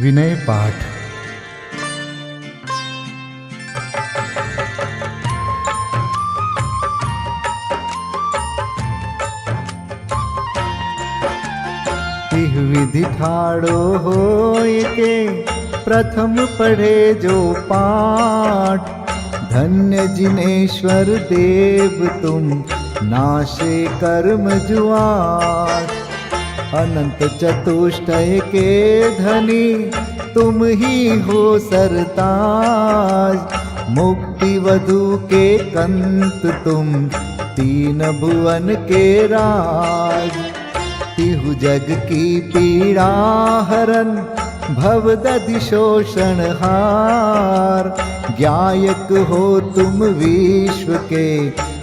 विनय पाठ। तिह विधि ठाड़ो होय के प्रथम पढ़े जो पाठ। धन्य जिनेश्वर देव तुम नाशे कर्म जुआट। अनंत चतुष्टय के धनी तुम ही हो सरताज। मुक्ति वधु के कंत तुम तीन भुवन के राज। तिहु जग की पीड़ा हरन भवदधि शोषण हार। ज्ञायक हो तुम विश्व के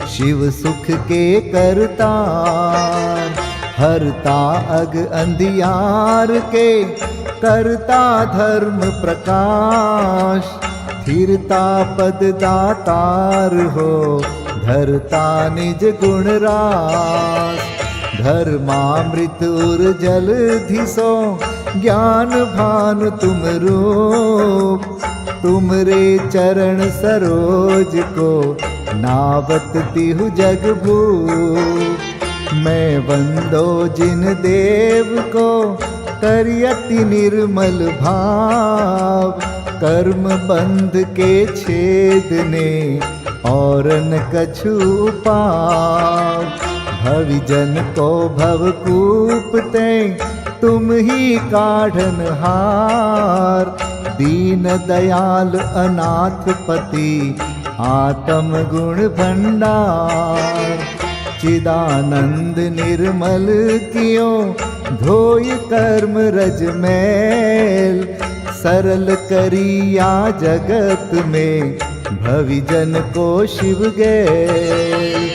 शिव सुख के करतार। हरता अग अंधियार के करता धर्म प्रकाश। स्थिरता पद दातार हो धरता निज गुण रास। धर्मामृत उर जल धिसो ज्ञान भानु तुम रूप। तुमरे चरण सरोज को नावत तिहु जग भूप। मैं वंदो जिन देव को करियति निर्मल भाव। कर्म बंध के छेदने और न कछु पाव। भविजन को भवकूपते तुम ही काढ़न हार। दीन दयाल अनाथ पति आत्म गुण भंडार। चिदानंद निर्मल कियो धोय कर्म रज मैल। सरल करिया जगत में भविजन को शिव गैल।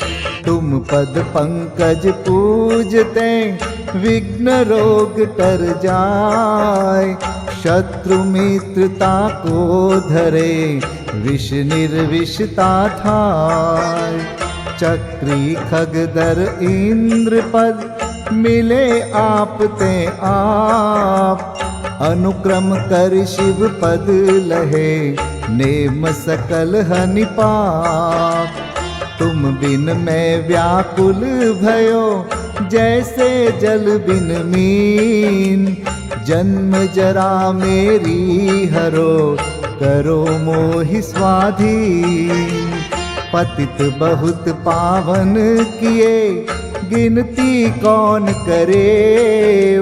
तुम पद पंकज पूजते विघ्न रोग तर जाय। शत्रु मित्रता को धरे विष निर्विषता थाय। चक्री खगदर इंद्र पद मिले आप ते आप। अनुक्रम कर शिव पद लहे नेम सकल हनि पाप। तुम बिन मैं व्याकुल भयो जैसे जल बिन मीन। जन्म जरा मेरी हरो करो मोहि स्वाधीन। पतित बहुत पावन किए गिनती कौन करे।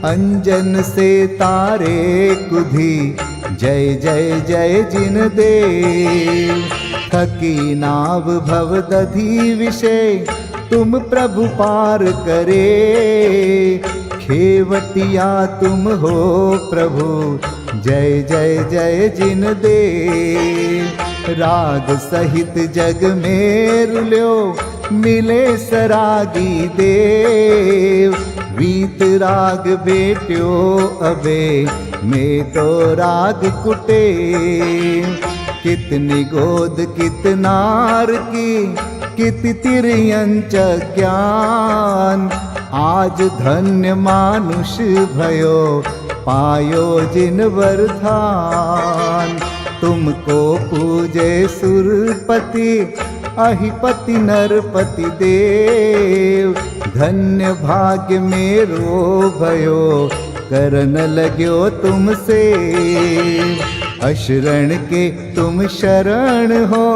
अंजन से तारे कुधी जय जय जय जिन देव। थकी नाव भवदधि विषय तुम प्रभु पार करे। खेवटिया तुम हो प्रभु जय जय जय जिन देव। राग सहित जग में रुल्यो मिले सरागी देव। वीत राग बेट्यो अबे में तो राग कुटे। कितनी गोद कितनार की कित तिर्यंच ज्ञान। आज धन्य मानुष भयो पायो जिन वरदान। तुमको पूजे सुरपति अहिपति नरपति देव। धन्य भाग्य मेरो भयो करन लग्यो तुमसे। अशरण के तुम शरण हो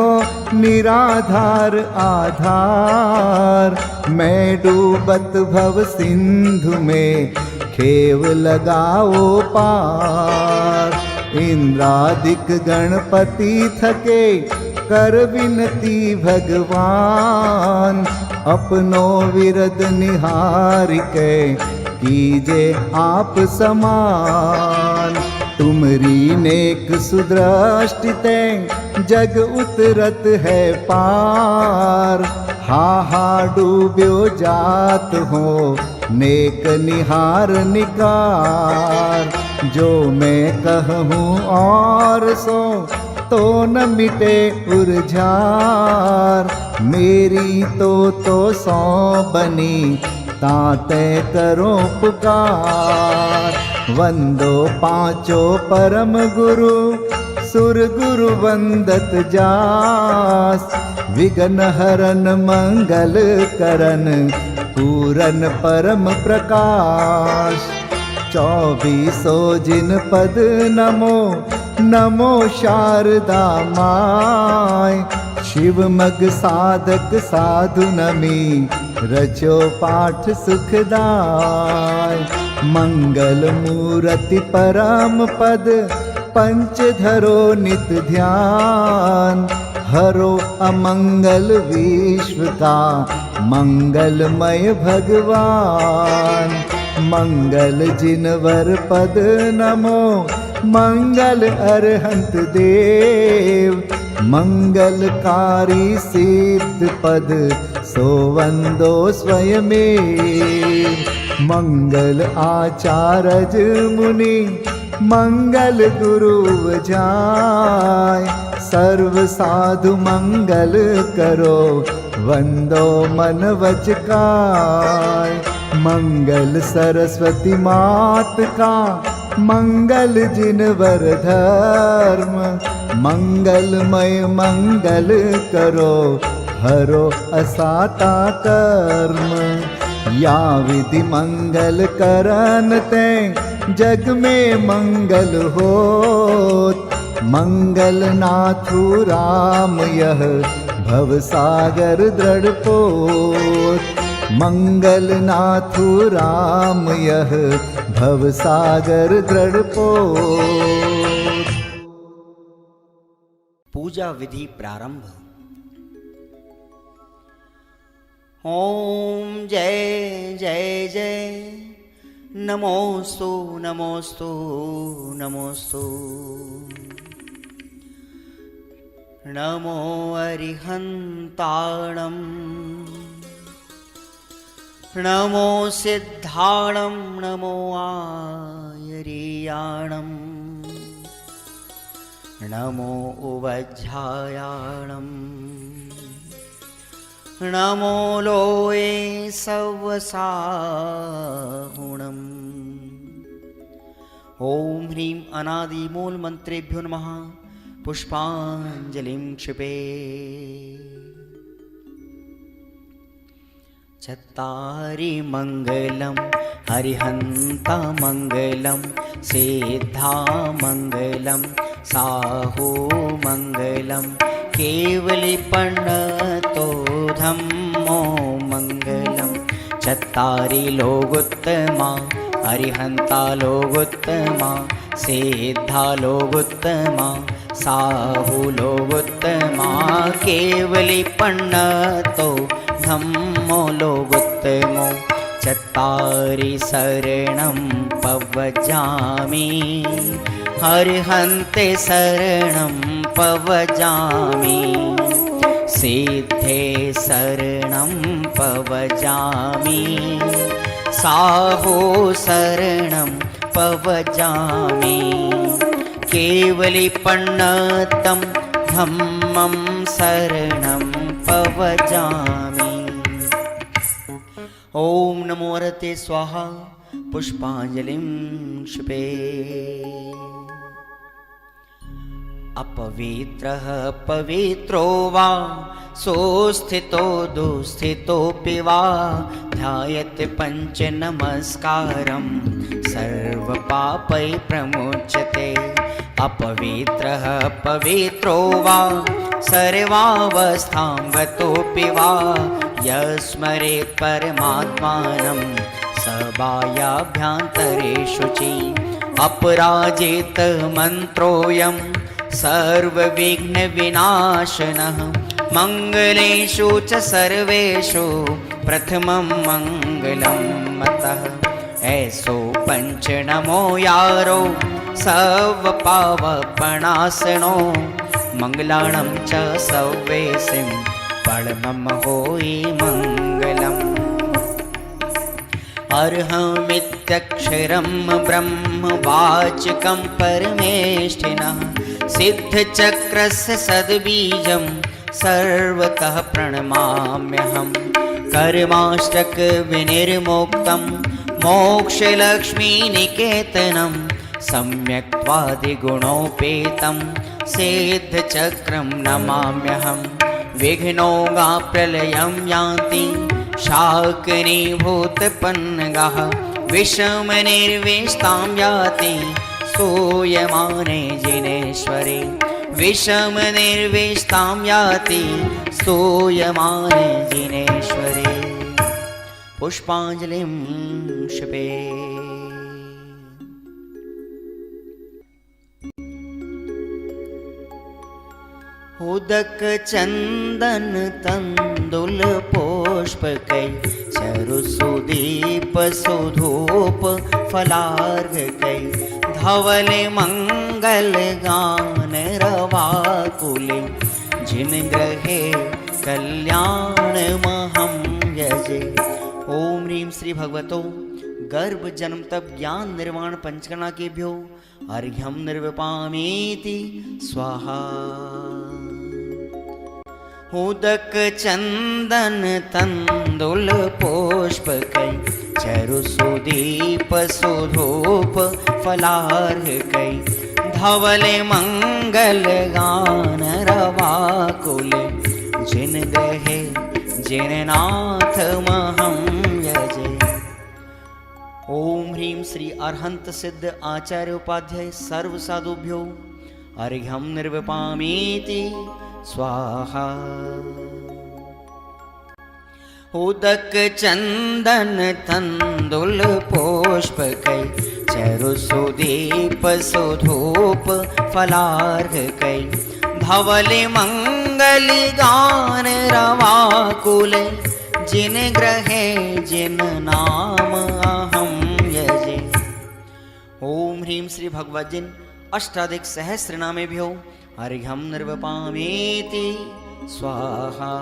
निराधार आधार। मैं डूबत भव सिंधु में खेव लगाओ पार। इंद्रादिक गणपति थके कर विनती भगवान। अपनो विरद निहार के कीजे आप समान। तुमरी नेक सुदृष्टिते जग उतरत है पार। हा डूब्यो जात हो नेक निहार निकार। जो मैं कहूँ और सो तो न मिटे उर्जार। मेरी तो सौ बनी ताते करो पुकार। वंदो पांचों परम गुरु सुर गुरु वंदत जास। विघ्न हरन मंगल करन पूरन परम प्रकाश। 24 जिन पद नमो नमो शारदा माय। शिव मग साधक साधु नमी रचो पाठ सुखदाय। मंगल मूर्ति परम पद पंच धरो नित ध्यान। हरो अमंगल विश्व का मंगलमय भगवान। मंगल जिनवर पद नमो मंगल अरहंत देव। मंगलकारी सिद्ध पद सोवंदो स्वयमेव। मंगल आचारज मुनि मंगल गुरु जाय। सर्व साधु मंगल करो वंदो मन वच काय। मंगल सरस्वती मात का मंगल जिनवर धर्म। मंगलमय मंगल करो हरो असाता कर्म। या विधि मंगल करन ते जग में मंगल होत। मंगल नाथु राम यह भव सागर दृढ़ पोत। मंगल नाथु राम यह भव सागर दृढ़ पोत। पूजा विधि प्रारंभ। ओम जय जय जय नमोस्तु नमोस्तु नमोस्तु। नमो अरिहन्ताणं नमो सिद्धाणं नमो आयर्याणं नमो उवज्झायाणं नमो लोये सवसाहुणम्। ओम ह्रीं अनादिमूल मंत्रेभ्यो नमः। पुष्पांजलिं क्षिपे। चत्तारि मंगलम हरिहंता मंगलम सिद्धा मंगलम साहू मंगलम केवलिपन्नतो धम्मो मंगलम। चत्तारि लोगोत्तमा हरिहंता लोगोत्तमा सिद्धा लोगोत्तमा साहू लोगोत्तमा केवलिपन्नतो धम्मो लोगोत्तमो। चत्तारि शरणं पवजामि हरिहन्ते शरणं पवजामि। सिद्धे शरणं पवजामि साहो शरणं पवजामि। केवलिपन्नतं धम्मं शरणं पवजामि। ओम नमो हरते स्वाहा। पुष्पांजलिं क्षिपे। अपवित्रः पवित्रो वा सोस्थितो दुस्थितोऽपि वा ध्यायते पंच नमस्कारं सर्वपापै प्रमुच्यते। अपवित्रः पवित्रो वा सर्वावस्थां गतोऽपि वा यस्मरेत् परमात्मानं सबाह्याभ्यन्तरे शुचि। अपराजित मन्त्रोऽयं सर्वविघ्नविनाशनः मंगलेषु च सर्वेषु प्रथमं मंगलं मतः। ऐसो पंच नमो यारो सर्वपावपणासनो मंगलाणं च सव्वेसिं परमं होई मंगलम्। अर्हमित्यक्षरं ब्रह्म वाचकं परमेष्ठिनः सिद्धचक्रस्य सद्बीजं सर्वतः प्रणमाम्यहम्। कर्माष्टक विनिर्मुक्तं मोक्षलक्ष्मीनिकेतनं सम्यक्त्वादिगुणोपेतं सिद्धचक्रं नमाम्यहं। विघ्नौघाप्रलयं यान्ति शाकिनीभूतपन्नगाः, विषमनिर्विष्टां याति स्तूयमाने जिनेश्वरे। विषमनिर्विष्टां याति स्तूयमाने जिनेश्वरे। पुष्पाञ्जलिं क्षिपे। उदक चंदन तंदुल पुष्पकै चरुसुदीप सुधूप फलार्घकै धवल मंगल गान रवाकुले जिन ग्रहे कल्याण महं यजे। ओम ह्रीं श्री भगवतो गर्भ जन्म तप ज्ञान निर्वाण पंचकर्णा केभ्यो अर्घ्यं निर्विपामीति स्वाहा। उदक चंदन तंदुल पुष्पकै चरुसुदीप सुधूप फलार्घकै धवल मंगल गान रवाकुल जिन ग्रहे जिन नाथ महं यजे। ओम ह्रीं श्री अरहंत सिद्ध आचार्य उपाध्याय सर्व साधुभ्यो अर्घ्यं निर्विपामीति स्वाहा। उदक चंदन तंदुल पुष्पकै चरुसुदीप सुधूप फलार्घकै धवल मंगल गान रवाकुल जिन ग्रहे जिन नाम अहं यजे। ओम ह्रीं श्री भगवद्जिन अष्टाधिक सहस्र नामेभ्यो अर्घ्यं निर्विपामीति स्वाहा।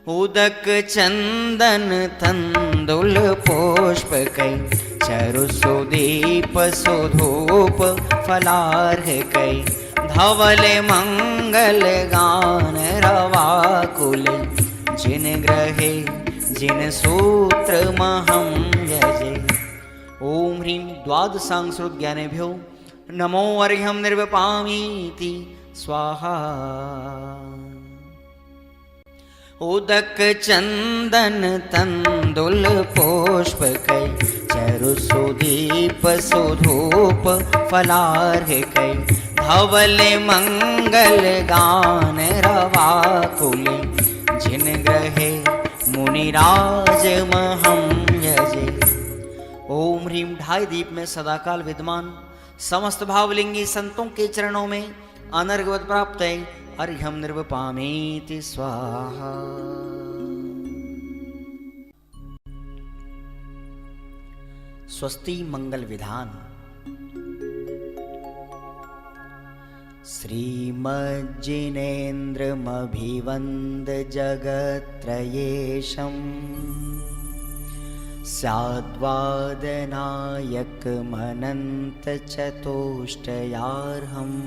उदक चंदन तंदुल पुष्पकै चरुसुदीप सुधूप फलार्घकै धवल मंगल गान रवाकुल जिन ग्रहे जिन सूत्र महं यजे। ओम ह्रीं द्वादशांग ज्ञानेभ्यो नमो अर्घ्यं निर्विपामीति स्वाहा। उदक चंदन तंदुल पुष्पकै चरुसुदीप सुधूप फलार्घकै धवल मंगल गान रवाकुल जिन ग्रहे मुनिराज महं यजे। ओम ह्रीं ढाई दीप में सदाकाल विद्यमान समस्त भावलिंगी संतों के चरणों में अनर्घवत प्राप्त है अर्घ्यं निर्विपामीति स्वाहा। स्वस्ति मंगल विधान। श्रीमज्जिनेन्द्रमभिवन्द जगत्त्रयेशम् स्याद्वादनायकमनन्तचतुष्टयार्हम्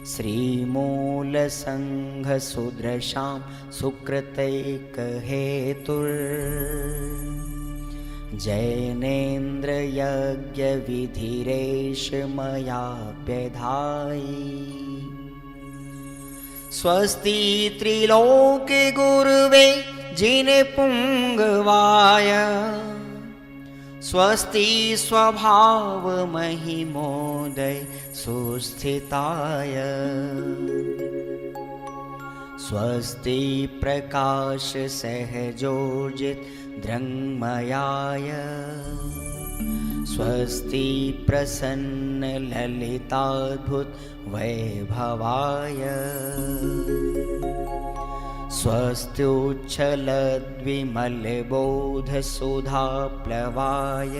श्रीमूलसङ्घसुदृशां सुकृतैकहेतुर्जैनेन्द्रयज्ञविधिरेश मयाप्यधायि। स्वस्ति त्रिलोके गुरुवे जिनपुङ्गवाय स्वस्ति स्वभाव महिमोदय सुस्थिताय। स्वस्ति प्रकाश सहजोजित दृङ्मयाय स्वस्ति प्रसन्न ललिताद्भुत वैभवाय। स्वस्त्युच्छलद्विमलबोधसुधाप्लवाय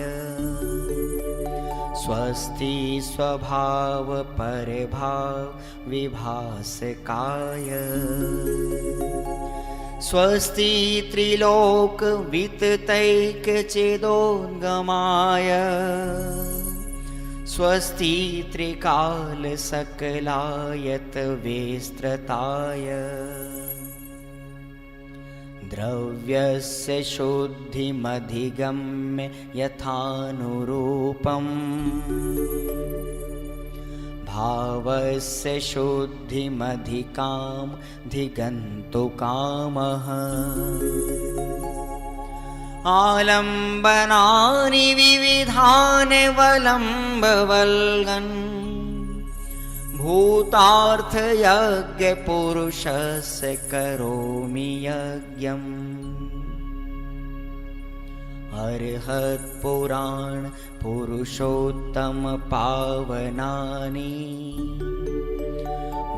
स्वस्ति स्वभाव परभाव विभासकाय। स्वस्ति त्रिलोक विततैकचेदोद्गमाय स्वस्ति त्रिकाल सकलायत विस्तृताय। द्रव्यस्य शुद्धिमधिगम्य यथानुरूपम् भावस्य शुद्धिमधिकाम् धिगन्तु कामः आलम्बनानि विविधानि वलम्बवल्गन् भूतार्थयज्ञपुरुषस्य करोमि यज्ञम् अर्हत्पुराण पुरुषोत्तम पावनानि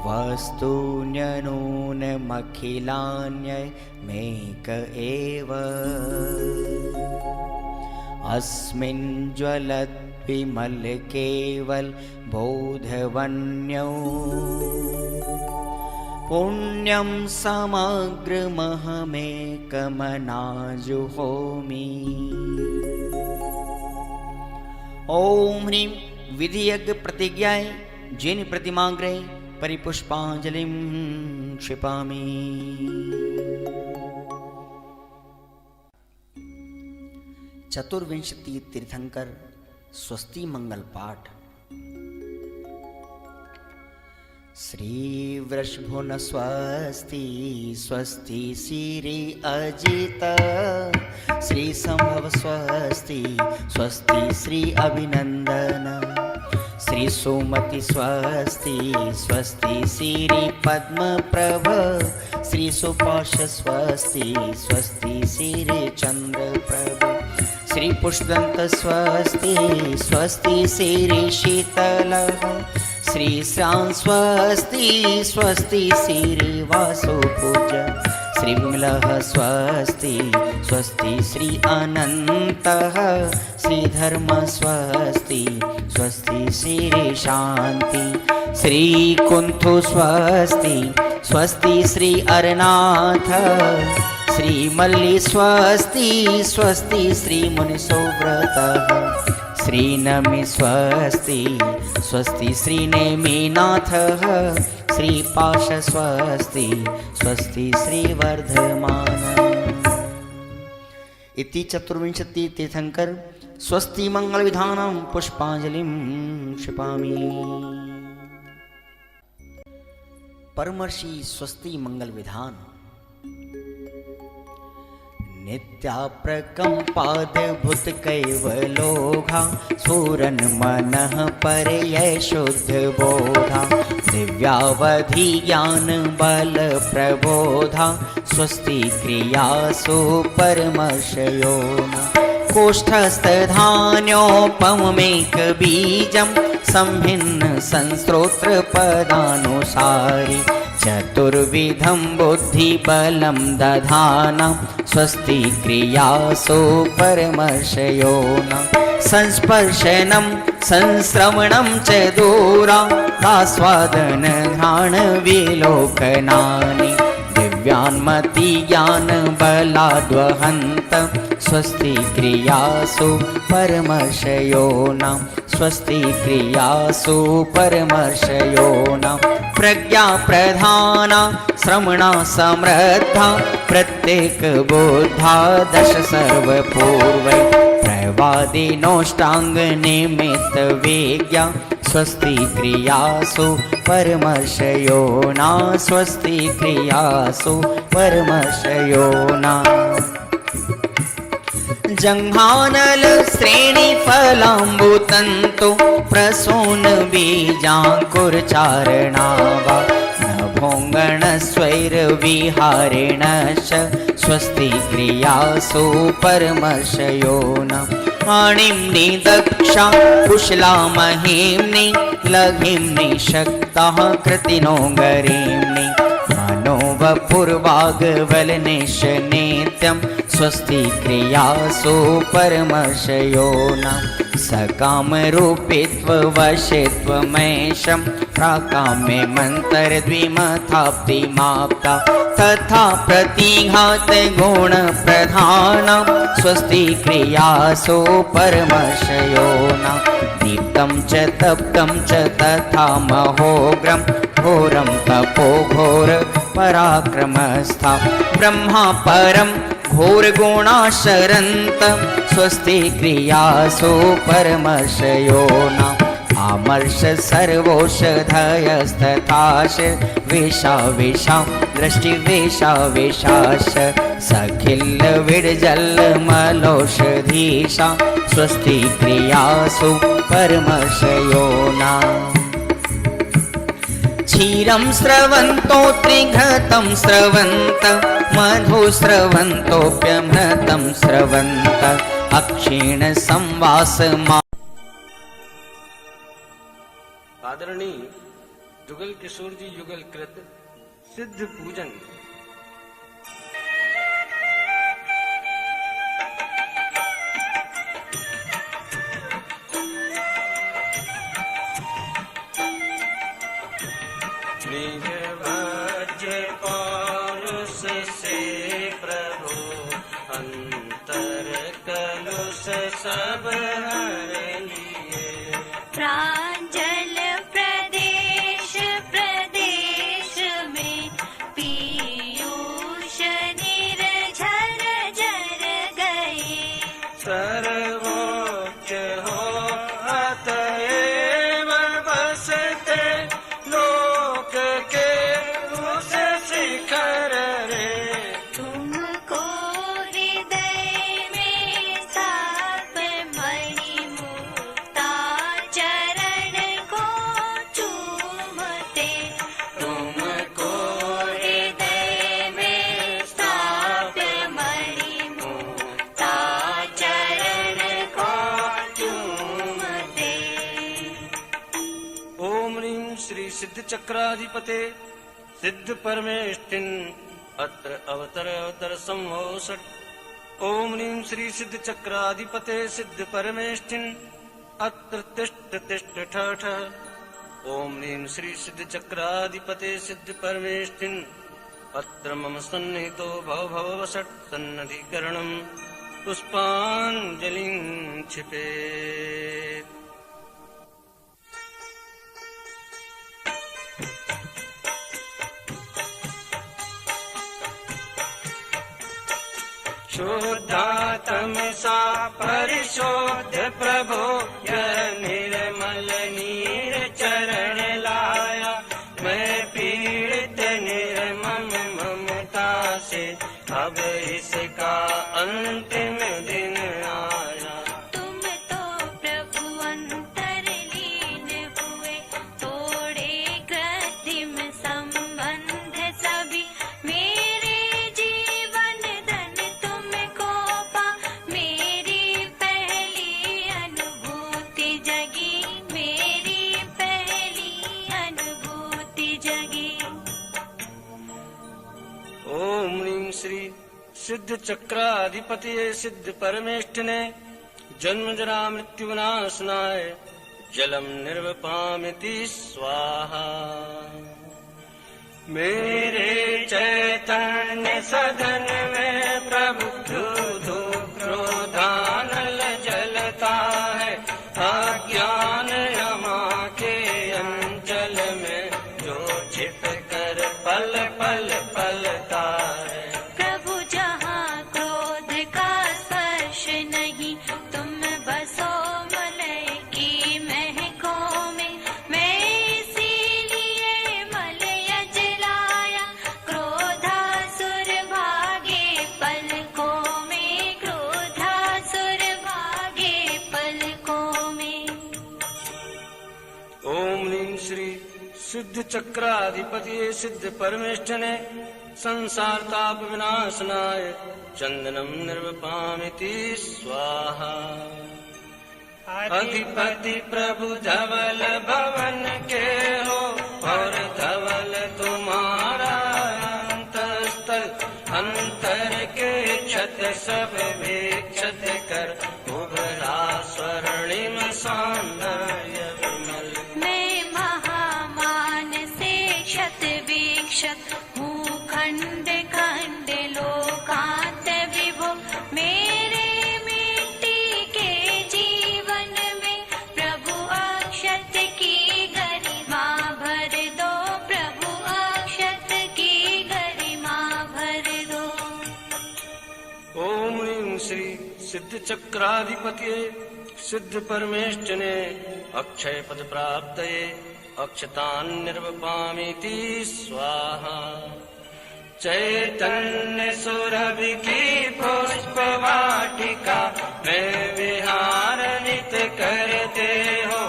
वस्तून्यनूनमखिलान्यमेक एव अस्मिन् ज्वलद्विमल केवल बोधवन्यो पुण्यं समग्रमहमेकमनाजुहोमि। ओम ह्रीं विधियज्ञ प्रतिज्ञाय जिन प्रतिमाग्रे परिपुष्पांजलिं क्षिपामि। चतुर्विंशति तीर्थंकर स्वस्ति मंगल पाठ। श्री वृषभुन स्वस्ति स्वस्ति श्री अजित श्री संभव स्वस्ति स्वस्ति श्री अभिनंदन श्री सुमति स्वस्ति स्वस्ति श्री पद्म प्रभ श्री सुपाश स्वस्ति स्वस्ति श्री चंद्र प्रभ श्री पुष्पदंत स्वस्ति स्वस्ति श्री शीतल श्री श्याम स्वस्ति स्वस्ति श्री वासुपूज श्री विमलः स्वस्ति स्वस्ति श्री अनन्तः श्री धर्म स्वस्ति स्वस्ति श्री शांति श्री कुंथु स्वस्ति स्वस्ति श्री अरनाथ श्री मल्ली स्वस्ति स्वस्ति श्री मुनिसोव्रतः श्री नमि स्वस्ति स्वस्ति श्री नेमिनाथः श्री पाश स्वस्ति स्वस्ति श्री वर्धमान। इति चतुर्विंशति तीर्थंकर स्वस्ति मंगल विधानं पुष्पांजलिं क्षिपामि। परमर्षि स्वस्ति मंगल विधान। नित्याप्रकम्पाद्भुत कैवलोघा सूरन मनः परयै शुद्ध बोधा दिव्यावधि ज्ञान बल प्रबोधा स्वस्ति क्रियासु परमर्षयोना कोष्ठस्थधान्योपमेक बीजं संभिन्न संस्रोत्र पदानुसारि चतुर्विधं बुद्धिबलं दधाना स्वस्ति क्रियासु परमर्षयोना संस्पर्शनं संश्रवणं च दूरादास्वादन घ्राण विलोकनानि दिव्यान्मति ज्ञान बलाद्वहन्त स्वस्ति क्रियासु परमर्षयोना स्वस्ति क्रियासु परमर्षयोना प्रज्ञा प्रधाना श्रवणा समृद्धा प्रत्येक बोधा दश सर्वपूर्वै प्रवादिनोष्टांग निमित्त वेज्ञा स्वस्ति क्रियासु परमर्षयोना स्वस्ति क्रियासु परमर्षयोना जंघानल श्रेणी फलाम्बुतंतु प्रसून बीजांकुरचारणावा नभोंगण स्वैर विहारेणश्च स्वस्ति क्रियासु परमर्षयोना आणिम्नि दक्षा कुशला महिम्नि लघिम्नि शक्तः कृतिनो गरीम्नि मनोवपुर्वाग्वलनिश नित्यं स्वस्ति क्रियासु परमर्षयोना सकामरूपित्ववशित्वमेशं प्राकाम्ये मन्तरद्विमथाप्तिमाप्ता तथा प्रतिघात गुणप्रधानं स्वस्ति क्रियासु परमर्षयोना दीप्तं च तप्तं च तथा महोग्रं घोरं तपो घोर पराक्रमस्था ब्रह्मा परम घोर गुणाशरन्त स्वस्ति क्रियासु परमर्षयो न आमर्ष सर्वौषधयस्तथाश वेशा वेशा दृष्टि वेशा वेशाश सखिल विडजल मलौषधीशा स्वस्ति क्रियासु परमर्षयो न क्षीरं स्रवन्तो त्रिघृतं स्रवन्त मधु स्रवन्तोऽप्यमृतं स्रवन्त अक्षीण संवास आदरणीय जुगल किशोर जी युगल कृत सिद्ध पूजन निज भज्य पौरुष से प्रभु अंतर कलुष सब हर लिए प्रांजल प्रदेश प्रदेश में पीयूष निर्झर झर गए सर्वोच्च हो अतएव बसते लोक के उस शिखर रे तुमको हृदय में स्थाप मणि मुक्ता चरण को चूमते तुमको हृदय में स्थाप मणि मुक्ता चरण को चूमते ओम ह्रीं श्री सिद्ध चक्राधिपते सिद्ध परमेष्ठिन अत्र अवतर अवतर संभो षट् ओम ह्रीं श्री सिद्ध चक्राधिपते सिद्ध परमेष्ठिन अत्र तिष्ठ तिष्ठ ठ ठ ओम ह्रीं श्री सिद्ध चक्राधिपते सिद्ध परमेष्ठिन अत्र मम सन्निहितो भव भव वषट् सन्नधिकरणं पुष्पाञ्जलिं क्षिपेत् शुद्धात्मसा परिशोध प्रभो यह निर्मल नीर चरण लाया मैं पीड़ित निर्मम ममता से अब इसका अंतिम दिन आया तुम तो प्रभु अंतरलीन हुए तोड़े कृत्रिम संबंध सभी मेरे जीवन धन तुमको पा मेरी पहली अनुभूति जगी मेरी पहली अनुभूति जगी ओम ह्रीं श्री सिद्ध चक्राधिपति सिद्ध परमेष्ठिने जन्म जरा मृत्यु विनाशनाय जलम निर्वपामिति स्वाहा मेरे चैतन्य सदन में प्रभु धू क्रोधानल जलता है अज्ञान यमा के अंचल में जो छिप कर पल पल पलता है प्रभु जहाँ क्रोध का स्पर्श नहीं तुम बसो मलय की महकों में मैं इसीलिए मलय जलाया क्रोधासुर भागे पलकों में क्रोधासुर भागे पलकों में ओम ह्रीं श्री सिद्ध चक्राधिपति सिद्ध परमेष्ठिने संसार ताप विनाशनाय चंदनम निर्वपामिति स्वाहा अधिपति प्रभु धवल भवन के हो और धवल तुम्हारा अंतस्थल अंतर के क्षत सब विक्षत कर उभरा स्वर्णिम सौंदर्य विमल मैं महामान से क्षत विक्षत हूँ खंड खंड लोकांत विभो मेरे मिट्टी के जीवन में प्रभु अक्षत की गरिमा सिद्ध चक्राधिपति सिद्ध परमेष्ठिने अक्षय पद प्राप्तये अक्षतान् निर्वपामीति स्वाहा। चैतन्य सुरभि की पुष्प वाटिका में विहार नित करते हो,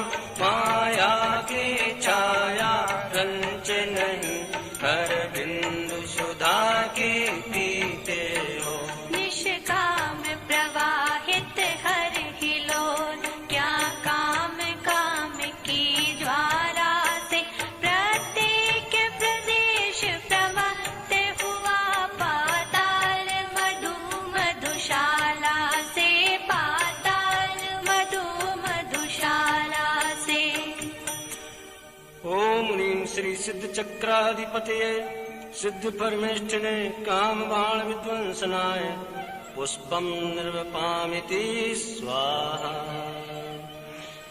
माया की छाया रंच नहीं हर बिंदु सुधा की पीते हो। निष्काम प्रवाहित हर हिलोल, क्या काम काम की ज्वाला से प्रत्येक प्रदेश प्रवक्त हुआ पाताल मधु मधुशाला से, पाताल मधु मधुशाला से। ओम ह्रीं श्री सिद्ध चक्राधिपतये सिद्ध परमेष्ठिने काम बाण विध्वंसनाय पुष्पम निर्वपामिति स्वाहा।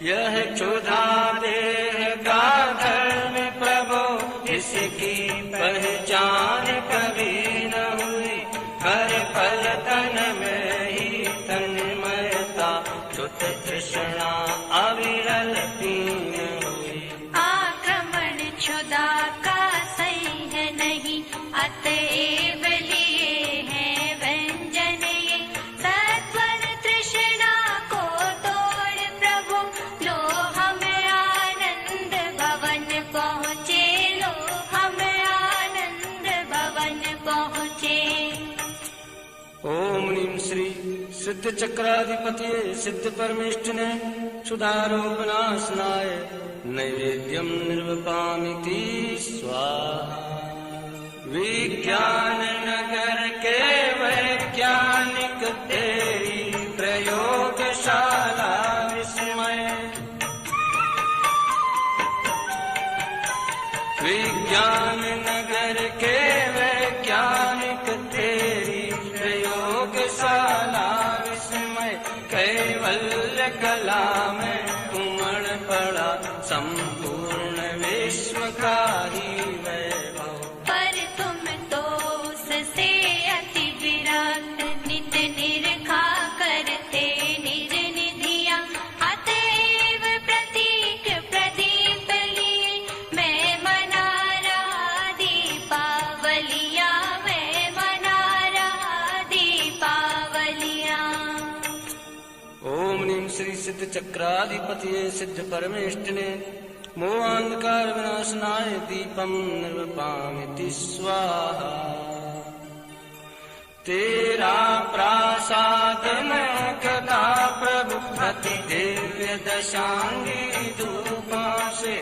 यह क्षुधा देह का धर्म प्रभो, इसकी पहचान कभी न हुई, हर पल तन में ही तन्मयता, छुत तृष्णा अविरल पीन हुई। आक्रमण क्षुधा का सही है नहीं, अतएव लिए हैं व्यंजन ये, सत्वर तृष्णा को तोड़ प्रभु, लो हम आनंद भवन पहुँचे, लो हम आनंद भवन पहुँचे। ओम ह्रीं श्री सिद्ध चक्राधिपति सिद्ध परमेष्ठिने क्षुधारोपनाशनाय नैवेद्यम निर्वपामिति स्वाहा। विज्ञान नगर के वैज्ञानिक तेरी प्रयोगशाला विस्मय, विज्ञान नगर के वैज्ञानिक तेरी प्रयोगशाला विस्मय, कैवल्य कला में उमड़ पड़ा संपूर्ण विश्व का ही वैभव। पर तुम तो उससे अति विरक्त, नित निरखा करते निज निधिया, अतएव प्रतीक प्रदीप लिए मैं मना रहा दीपावलिया, मैं मना रहा दीपावलिया। ओम ह्रीं श्री सिद्ध चक्राधिपति सिद्ध परमेष्ठिने मोहांधकार विनाशनाय दीपम निर्वपामिति स्वाहा। तेरा प्रसाद में कथा प्रभु अति दिव्य दशांगी धूपा से,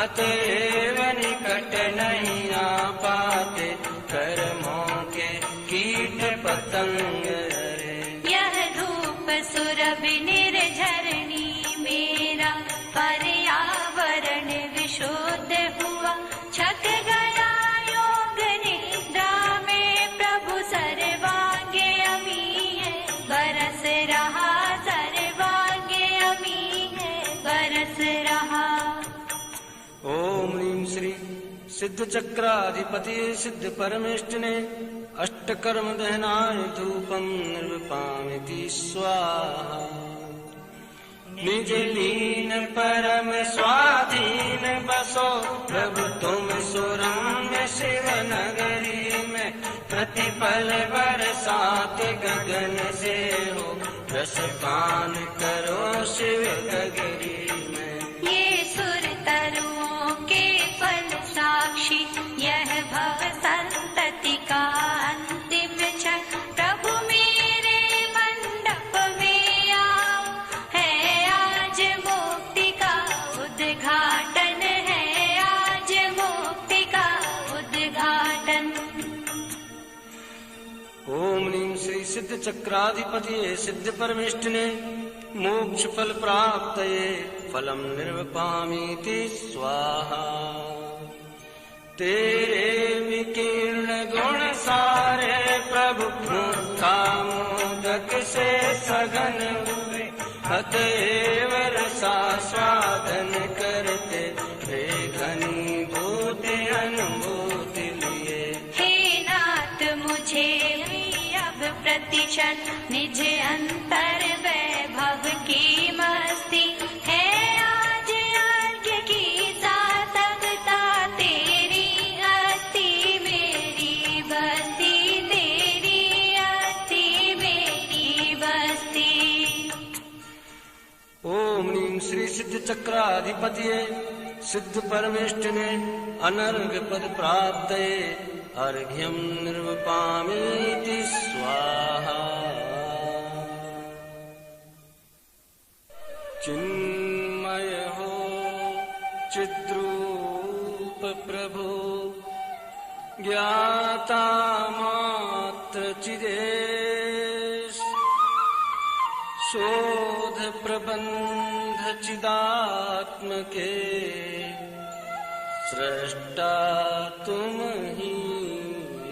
अतएव निकट नहीं आ पाते कर्मों के कीट पतंग रे। यह धूप सुरभि निर्झरणी मेरा, पर्यावरण विशुद्ध हुआ, छक गया योग निद्रा में प्रभु, सर्वांगे अमी है बरस रहा, सर्वांगे अमी है बरस रहा। ओम ह्रीं श्री सिद्ध चक्राधिपति सिद्ध परमेष्ठिने अष्टकर्म दहनाय धूपम निर्वपामिति स्वाहा। निज लीन परम स्वाधीन बसो प्रभु तुम सुरम्य शिव नगरी में, प्रतिपल बरसात गगन से हो, रस पान करो शिव गगरी में। ये सुर तरुओं के फल साक्षी, यह भव संतति का अंतिम क्षण, प्रभु मेरे मंडप में आओ, है आज मुक्ति का उद्घाटन, है आज मुक्ति का उद्घाटन। ओम ह्रीं श्री सिद्ध चक्राधिपति सिद्ध परमेष्ठिने मोक्ष फल प्राप्तये फलम निर्वपामीति स्वाहा। तेरे विकीर्ण गुण सारे प्रभु मोदक से सघन हुए, अतएव रसास्वादन करते हे घनीभूति अनुभूति लिए। हे नाथ मुझे भी अब प्रतिक्षण निज अंतर श्री सिद्ध चक्राधिपतिये सिद्ध परमेष्टिने अनर्घ पद प्राप्तये अर्घ्यं निर्वपामीति स्वाहा। चिन्मय हो चिद्रूप प्रभु ज्ञाता मात्र चिदेश शोध प्रबंध चिदात्मके सृष्टा तुम ही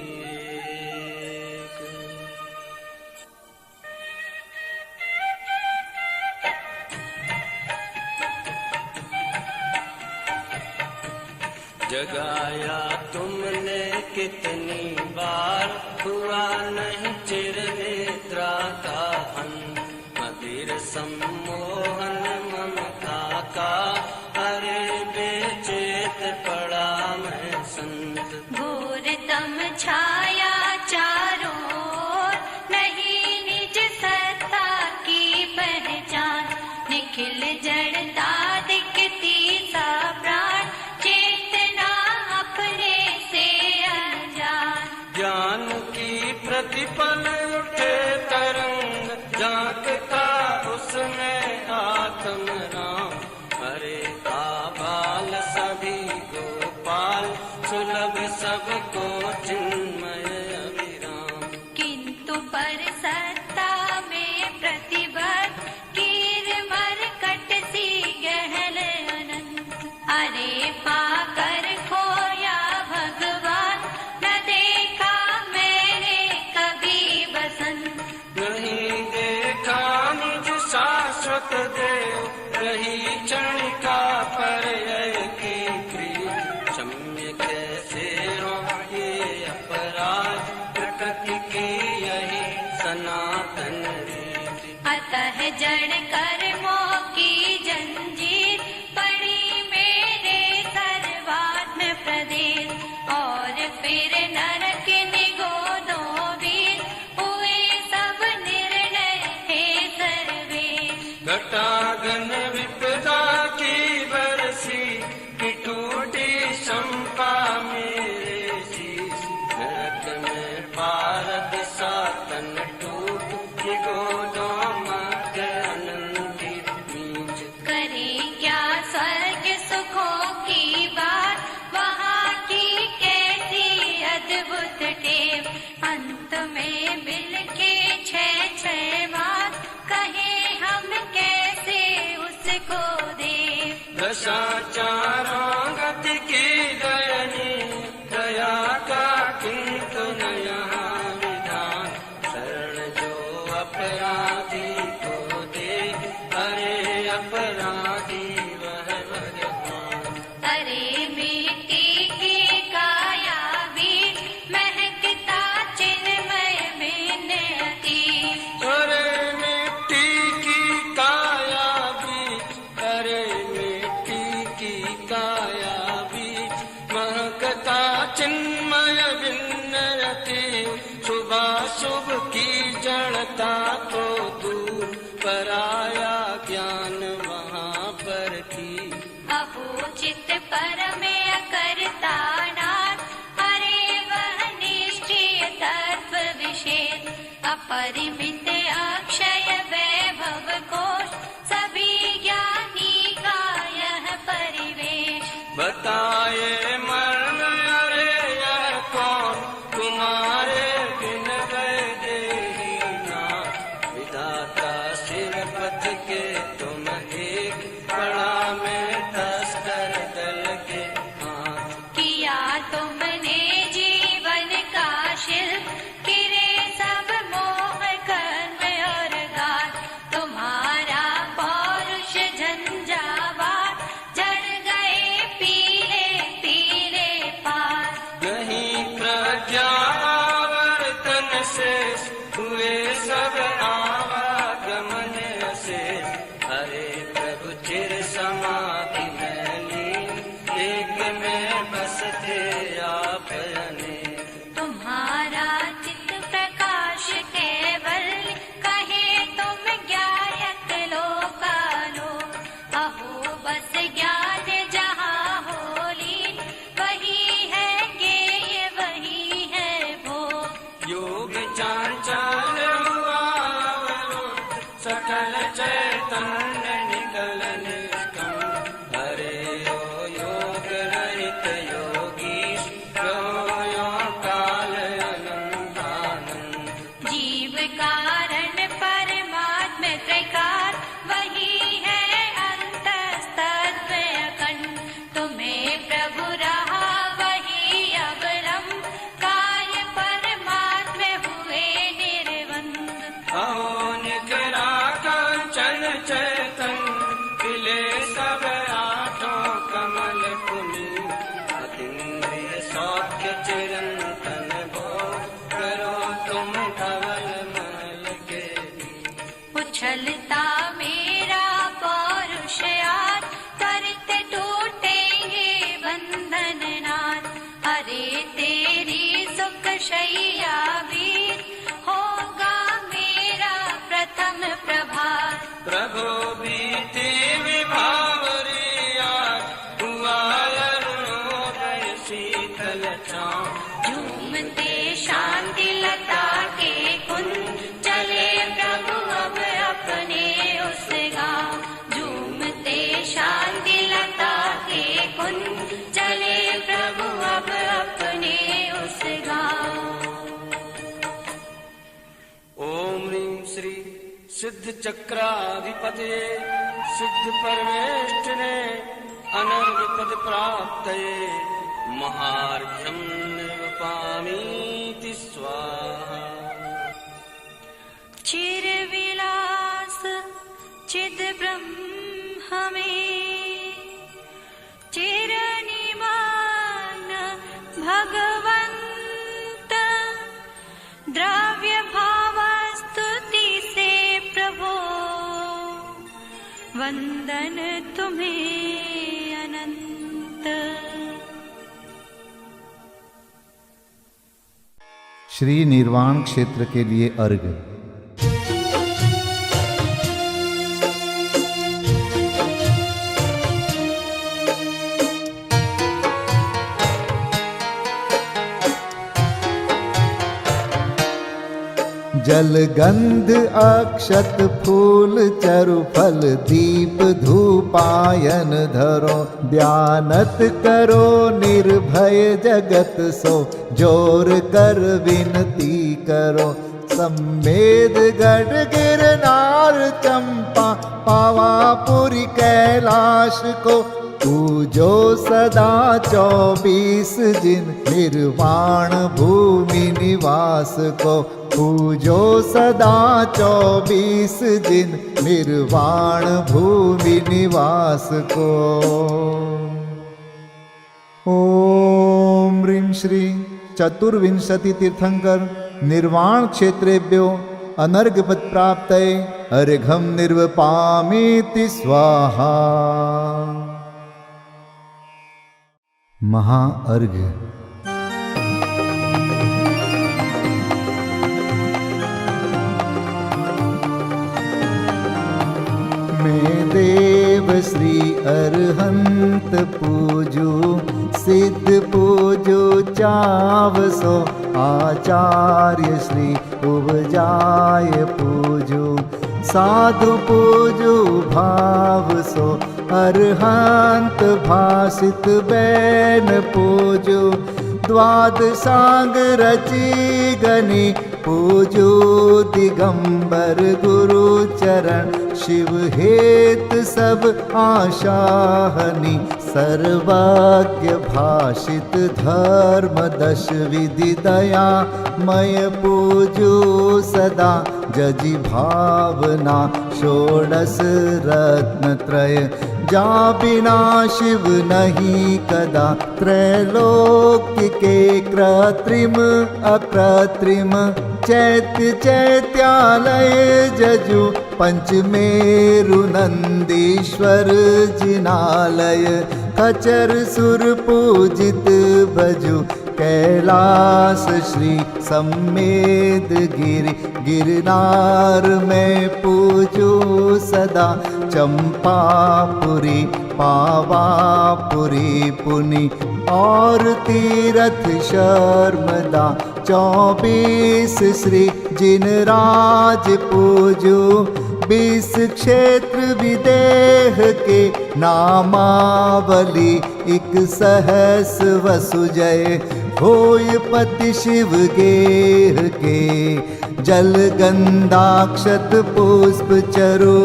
एक। जगाया तुमने कितनी बार हुआ नहीं चिर निद्रा का अंत मदिर सम्मोहन ममता का अरे बेचेत पड़ा मैं संत। घोर तम छाया चारों ओर नहीं निज सत्ता की पहचान निखिल जड़ता दिखती सा प्राण चेतना अपने से अनजान। ज्ञान की प्रतिपल उठे तरंग झांकता उसमें आत्म राम हरे का बाल सभी गोपाल सुलभ सबको चिन्मय अभिराम। किंतु पर सत्ता में प्रतिबद्ध कीर मरकट सी गहन अनंत अरे पाकर खोया भगवान न देखा मैंने कभी बसंत। नहीं देखा निज शाश्वत देव रही क्षणिका पर्यय की प्रिय क्षम्य कैसे हो ये अपराध प्रकृति की यही सनातन रीति। अतः जड़ कर्मों की जंजीर पड़ी मेरे सर्वात्म प्रदेश और फिर नरक निगोदों वीर हुए सब निर्णय हे सर्वे। घटागन विपदा की बरसी की टूटी शंपा मेरे शीश नरक में पारद सातन टूट की गोदों मध्य अनंतित बीज। करे क्या स्वर्ग सुखों की बात वहाँ की कैसी अद्भुत टेव अंत में बिल के छह मास कहे हम कैसे उसको दे। दशा चारों गति की दयनी दया का किंतु न यहाँ विधान शरण जो अपराधी को दे अरे अपराधी वह भगवान। अरे मिट्टी की काया बीज महकता चिन्मय बिन अतीत। अरे मिट्टी की काया बीज अरे मिट्टी की काया बीज महकता चिन्मय विन्नयति शुभा शुभ की जड़ता को दूर पराया ज्ञान वहाँ पर थी। अपूजित परम अकर्ता नाथ अरे वह निश्चय तत्व विशेष अपरिमित अक्षय वैभव कोश सभी ज्ञानी का यह परिवेश। बताए मरण अरे यह कौन तुम्हारे बिन गए देही नाथ विधाता सिर पथ के तुम एक बड़ा में तस्कर दल के हाथ। किया तुमने जीवन का शिल्प किरे सब मोह कर्म और गात तुम्हारा पौरुष झंझावात जड़ गए पीले पीले पार। नहीं प्रज्ञावर्तन शेष हुए सब आवागमन शेष हर तन्न निगलन कम हरे ओ योग रहित योगीश यो काल अनंतानंद जीव कारण परमात्म त्रिकार वही है अंतस्तत्व अखंड तुम्हें प्रभु रहा वही अवलंब काय परमात्म हुए निर्बंध अहो निकरा कांचन चैतन खिले सब आठों कमल पुनि अतीन्द्रिय सौख्य चिरंतन भो करो तुम धवल मल के उछलता मेरा पौरुषयात करते टूटेंगे बंधन नाथ अरे तेरी सुख शैया वीर होगा मेरा प्रथम प्रभात प्रभु बीते विभावरिया हुआ अरुणोदय शीतल छाँव झूमते शांति लता के कुंज चले प्रभु अब अपने उस गाँव झूमते शांति लता के कुंज चले प्रभु अब अपने उस गाँव ओम ह्रीं श्री सिद्ध चक्राधिपते सिद्ध परमेष्ठिने अनर्घ पद प्राप्तये महार्घ्यं निर्वपामीति स्वाहा चिर विलास चिद ब्रह्म में चिर निमान भगवंत द्रव्य भाव स्तुति से प्रभो वंदन तुम्हें अनंत श्री निर्वाण क्षेत्र के लिए अर्घ्य। जल गंध अक्षत फूल चरु फल दीप धूपायन धरो ध्यानत करो निर्भय जगत सो जोर कर विनती करो सम्मेद गढ़ गिरनार चंपा पावापुरी कैलाश को पूजो सदा 24 जिन निर्वाण भूमि निवास को पूजो सदा 24 जिन निर्वाण भूमि निवास को। ओम ह्रीं श्री चतुर्विंशति तीर्थंकर निर्वाण क्षेत्रेभ्यो अनर्घपद प्राप्तये अर्घ्यं निर्वपामीति स्वाहा। महाअर्घ्य। मैं देव श्री अरहंत पूजू सिद्ध पूजू चावसो आचार्य श्री उपजाय पूजू साधु पूजू भाव सो अरहंत भासित बैन पूजू द्वादशांग रची गनी पूजू दिगंबर गुरु चरण शिव हेत सब आशाहनी सर्वज्ञ भाषित धर्म दश विधि दया मय पूजू सदा जजि भावना षोडश रत्न त्रय जा बिना शिव नहीं कदा त्रैलोक्य के कृत्रिम अकृत्रिम चैत्य चैत्यालय जजु पंचमेरु नंदीश्वर जिनालय खचर सुर पूजित भजु कैलास श्री सम्मेद गिरि गिरनार में पूजू सदा चंपापुरी पावापुरी पुनि और तीरथ शर्मदा 24 श्री जिनराज पूजू 20 क्षेत्र विदेह के नामावली, 1 सहस वसु जय होय पति शिव गेह के। जल गंधाक्षत पुष्प चरो,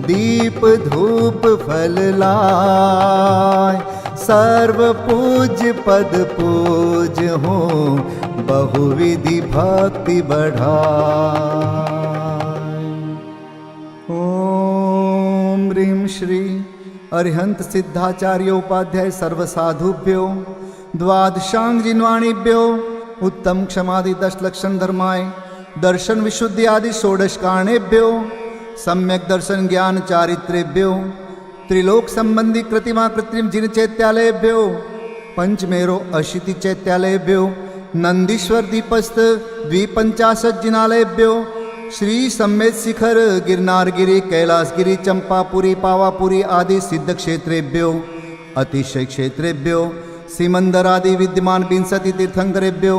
दीप धूप फल लाय। सर्व पूज्य पद पूज हो, बहुविधि भक्ति बढ़ाय। ओम ह्रीं श्री अरिहंत सिद्धाचार्य उपाध्याय सर्वसाधुभ्यो द्वादशांग जिन्वाणीभ्यो उत्तम क्षमादि 10 लक्षण धर्माय दर्शन विशुद्धि आदि 16 कारणेभ्यो सम्यक दर्शन ज्ञान चारित्रेभ्यो त्रिलोक संबंधी कृतिमा कृत्रिम जिन चैत्यालयेभ्यो पंचमेरो अशीति चैत्यालयेभ्यो नंदीश्वर दीपस्थ 250 जिनालयेभ्यो श्री सम्मेत शिखर गिरनारगिरी कैलासगिरी चंपापुरी पावापुरी आदि सिद्ध क्षेत्रेभ्यो अतिशय क्षेत्रेभ्यो सिमंदर आदि विद्यमान 20 तीर्थंकरेभ्यो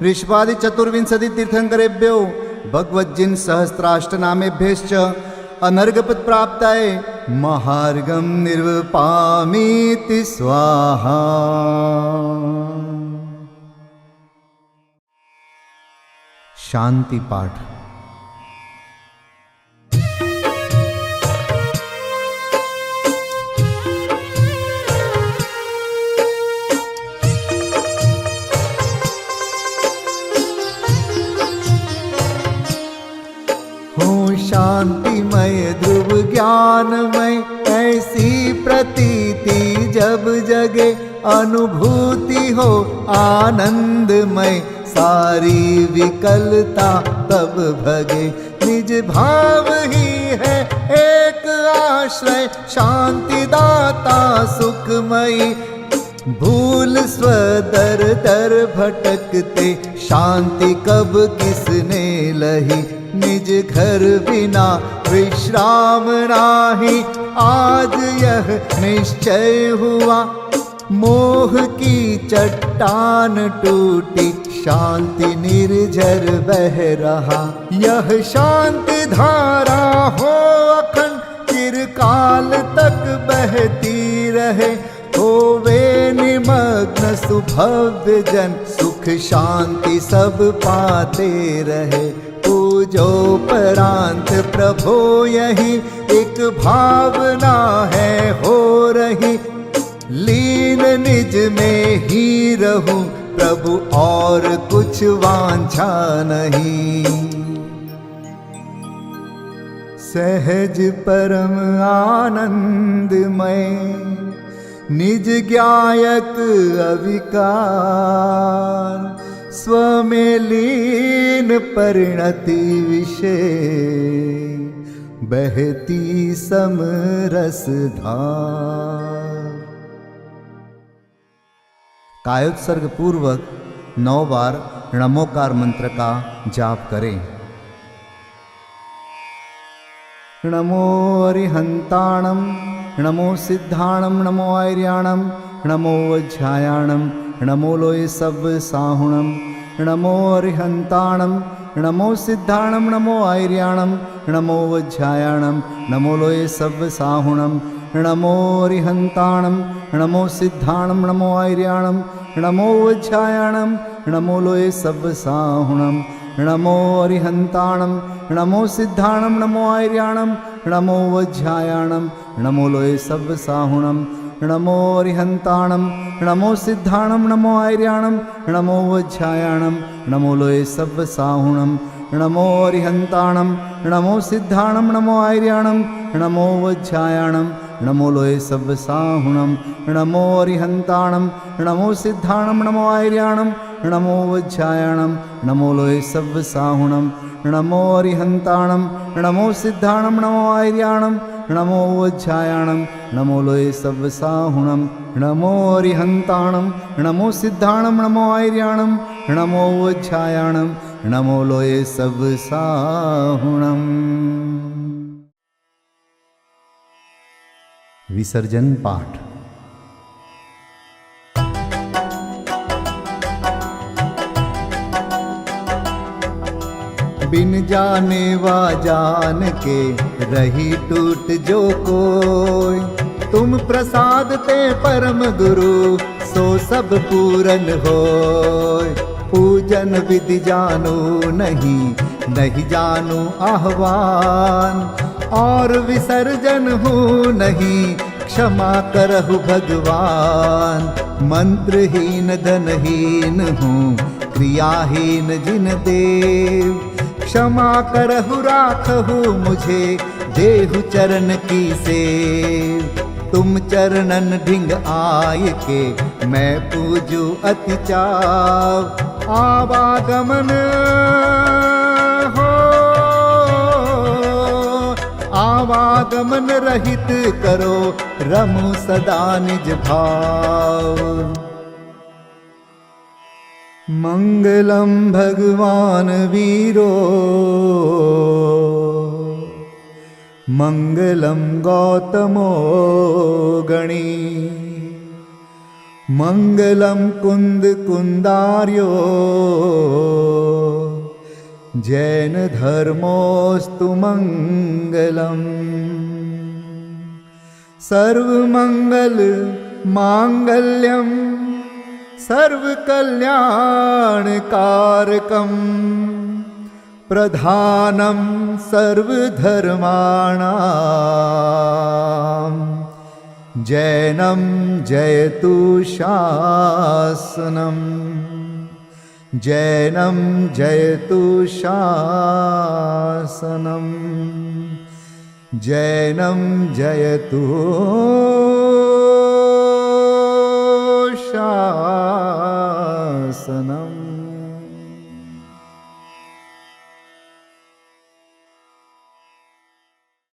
ऋषभादि 24 तीर्थंकरेभ्यो भगवज्जिन सहस्राष्टनामेभ्यश्च अनर्घपद प्राप्ताय महार्गम निर्वपामीति स्वाहा। शांति पाठ। शांतिमय ध्रुव ज्ञानमय ऐसी प्रतीति जब जगे, अनुभूति हो आनंदमय सारी विकलता तब भगे। निज भाव ही है एक आश्रय, शांति दाता सुखमयी। भूल स्वदर दर भटकते, शांति कब किसने लही। निज घर बिना विश्राम नाही, आज यह निश्चय हुआ। मोह की चट्टान टूटी, शांति निर्झर बह रहा। यह शांति धारा हो अखंड, चिरकाल तक बहती रहे। होवे निमग्न सुभव्य जन, सुख शांति सब पाते रहे। पूजो परांत प्रभो यही, एक भावना है हो रही। लीन निज में ही रहूं प्रभु, और कुछ वांछा नहीं। सहज परम आनंदमय, निज ज्ञायक अविकार। स्व में लीन परिणति विषय, बहती समरस धार। कायोत्सर्ग पूर्वक 9 बार नमोकार मंत्र का जाप करें। नमो अरिहंताणम, नमो सिद्धाणम, नमो आर्याणम, नमो वज्रायाणम, नमो लोय सब साहुणम। नमो अरिहंताणम, नमो सिद्धाणम, नमो आर्याणम, नमो वज्रायाणम, नमो लोय सब साहुणम। नमो अरिहंताणम, नमो सिद्धाणम, नमो आर्याणम, नमो वज्रायाणम, नमो लोय सब साहुणम। नमो अरिहंताणम, नमो सिद्धाणम, नमो आर्याणम, नमो वज्रायाणम, नमो लोय सब साहुणम। नमो अरिहंताणम, नमो सिद्धाणम, नमो आर्याणम, नमो वज्रायाणम, नमो लोय सब साहुणम। नमो अरिहंताणम, नमो सिद्धाणम, नमो आर्याणम, नमो वज्रायाणम, नमो लोय सब साहुणम। नमो अरिहंताणम, नमो सिद्धाणम, नमो आर्याणम, नमो वज्रायाणम, नमो लोय सब साहुणम। नमो अरिहंताणम, नमो सिद्धाणम, नमो आर्याणम, नमो वज्रायाणम, नमो लोय सब साहुणम। नमो अरिहंताणम, नमो सिद्धाणम, नमो आर्याणम, नमो वज्रायाणम, नमो लोय सब साहुणम। विसर्जन पाठ। बिन जाने वा जान के रही टूट जो कोई। तुम प्रसाद ते परम गुरु सो सब पूरन होय। पूजन विधि जानो नहीं, नहीं जानो आह्वान, और विसर्जन हूँ नहीं, क्षमा करहु भगवान। मंत्रहीन धनहीन हूँ, क्रियाहीन जिन देव, क्षमा करहु राखहु मुझे, देहु चरण की सेव। तुम चरणन ढिंग आय के, मैं पूजू अति चाव। आवागमन हो, आवागमन रहित करो, रमु सदा निज भाव। मंगलम भगवान वीरो, मंगलम गौतमो गणी, मंगलम कुंद कुंदार्यो, जैन धर्मोस्तु मंगलम। सर्वमंगल मांगल्यम, सर्वकल्याणकारकम, प्रधानम सर्वधर्माणां, जैनम जयतु शासनम, जैनम जयतु शासनम, जैनम जयतु शासनम।